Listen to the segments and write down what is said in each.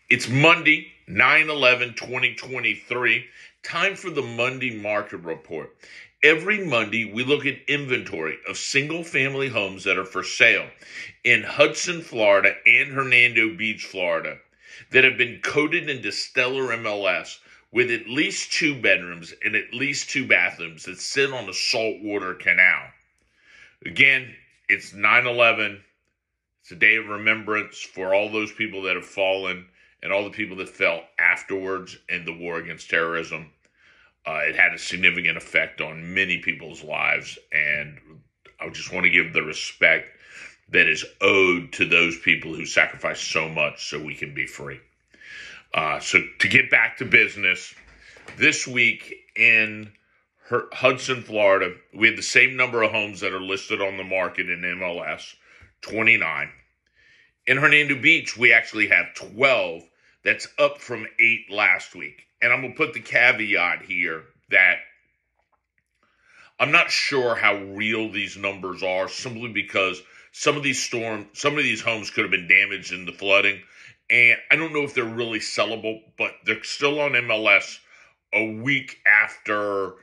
It's Monday, 9/11/2023. Time for the Monday Market Report. Every Monday, we look at inventory of single-family homes that are for sale in Hudson, Florida, and Hernando Beach, Florida, that have been coded into stellar MLS with at least 2 bedrooms and at least 2 bathrooms that sit on a saltwater canal. Again, it's 9/11. It's a day of remembrance for all those people that have fallen and all the people that fell afterwards in the war against terrorism. It had a significant effect on many people's lives, and I just want to give the respect that is owed to those people who sacrificed so much so we can be free. So to get back to business, this week in Hudson, Florida, we had the same number of homes that are listed on the market in MLS, 29. In Hernando Beach, we actually have 12. That's up from 8 last week. And I'm going to put the caveat here that I'm not sure how real these numbers are, simply because some of these homes could have been damaged in the flooding. And I don't know if they're really sellable, but they're still on MLS a week after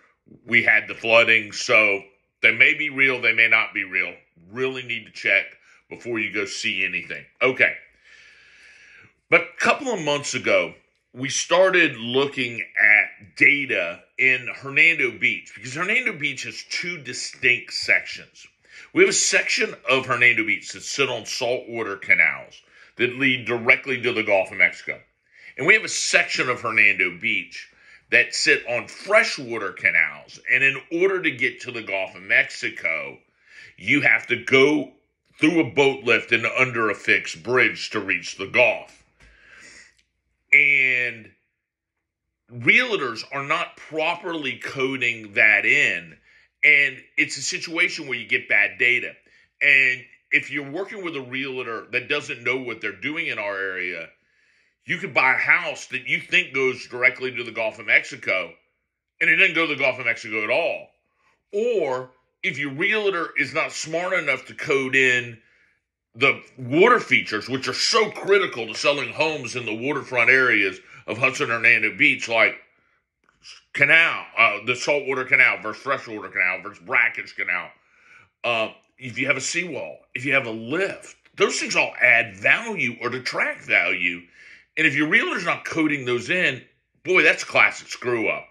we had the flooding. So they may be real, they may not be real. Really need to check before you go see anything. Okay. But a couple of months ago, we started looking at data in Hernando Beach, because Hernando Beach has 2 distinct sections. We have a section of Hernando Beach that sit on saltwater canals that lead directly to the Gulf of Mexico. And we have a section of Hernando Beach that sit on freshwater canals. And in order to get to the Gulf of Mexico, you have to go through a boat lift and under a fixed bridge to reach the Gulf. And realtors are not properly coding that in. And it's a situation where you get bad data. And if you're working with a realtor that doesn't know what they're doing in our area, you could buy a house that you think goes directly to the Gulf of Mexico, and it doesn't go to the Gulf of Mexico at all. Or if your realtor is not smart enough to code in the water features, which are so critical to selling homes in the waterfront areas of Hudson, Hernando Beach, like canal, the saltwater canal versus freshwater canal versus brackish canal. If you have a seawall, if you have a lift, those things all add value or detract value. And if your realtor's not coding those in, boy, that's a classic screw up.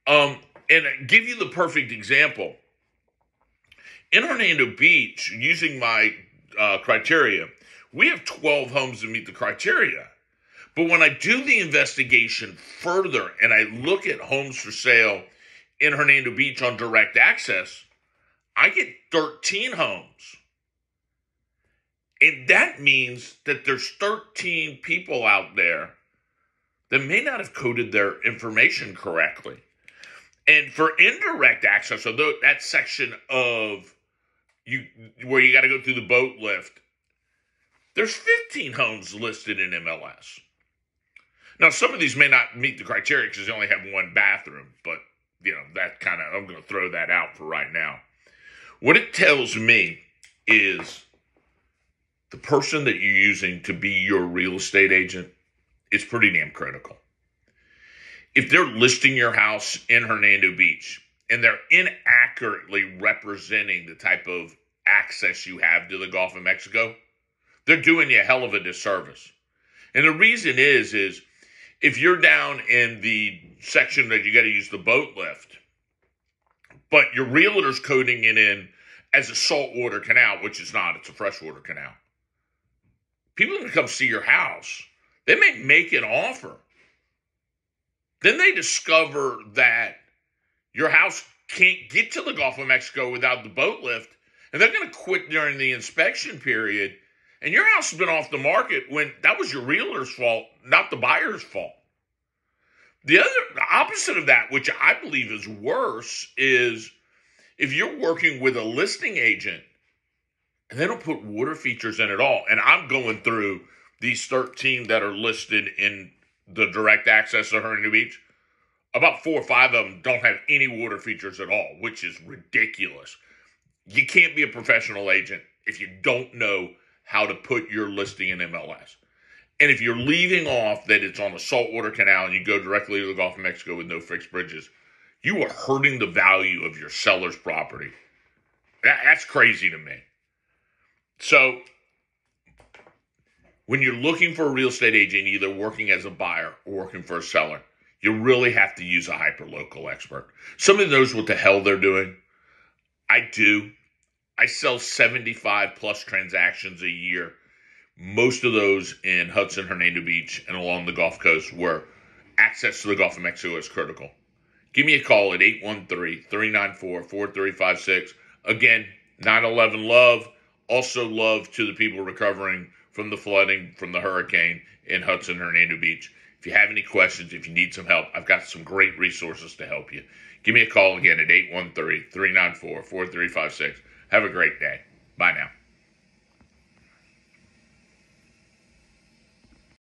And I give you the perfect example. In Hernando Beach, using my criteria, we have 12 homes that meet the criteria. But when I do the investigation further and I look at homes for sale in Hernando Beach on direct access, I get 13 homes. And that means that there's 13 people out there that may not have coded their information correctly. And for indirect access, although that section of where you got to go through the boat lift, there's 15 homes listed in MLS. Now, some of these may not meet the criteria because they only have 1 bathroom, but I'm going to throw that out for right now. What it tells me is the person that you're using to be your real estate agent is pretty damn critical. If they're listing your house in Hernando Beach and they're inaccurately representing the type of access you have to the Gulf of Mexico, they're doing you a hell of a disservice. And the reason is if you're down in the section that you got to use the boat lift, but your realtor's coding it in as a saltwater canal, which is not, it's a freshwater canal. People are going to come see your house. They may make an offer. Then they discover that your house can't get to the Gulf of Mexico without the boat lift, and they're going to quit during the inspection period, and your house has been off the market when that was your realtor's fault, not the buyer's fault. The opposite of that, which I believe is worse, is if you're working with a listing agent and they don't put water features in at all, and I'm going through these 13 that are listed in the direct access of Hernando Beach, about 4 or 5 of them don't have any water features at all, which is ridiculous. You can't be a professional agent if you don't know how to put your listing in MLS. And if you're leaving off that it's on a saltwater canal and you go directly to the Gulf of Mexico with no fixed bridges, you are hurting the value of your seller's property. That's crazy to me. So when you're looking for a real estate agent, either working as a buyer or working for a seller, you really have to use a hyper-local expert. Somebody knows what the hell they're doing. I do. I sell 75 plus transactions a year. Most of those in Hudson, Hernando Beach, and along the Gulf Coast where access to the Gulf of Mexico is critical. Give me a call at 813-394-4356. Again, 9/11 love. Also love to the people recovering from the flooding from the hurricane in Hudson, Hernando Beach. If you have any questions, if you need some help, I've got some great resources to help you. Give me a call again at 813-394-4356. Have a great day. Bye now.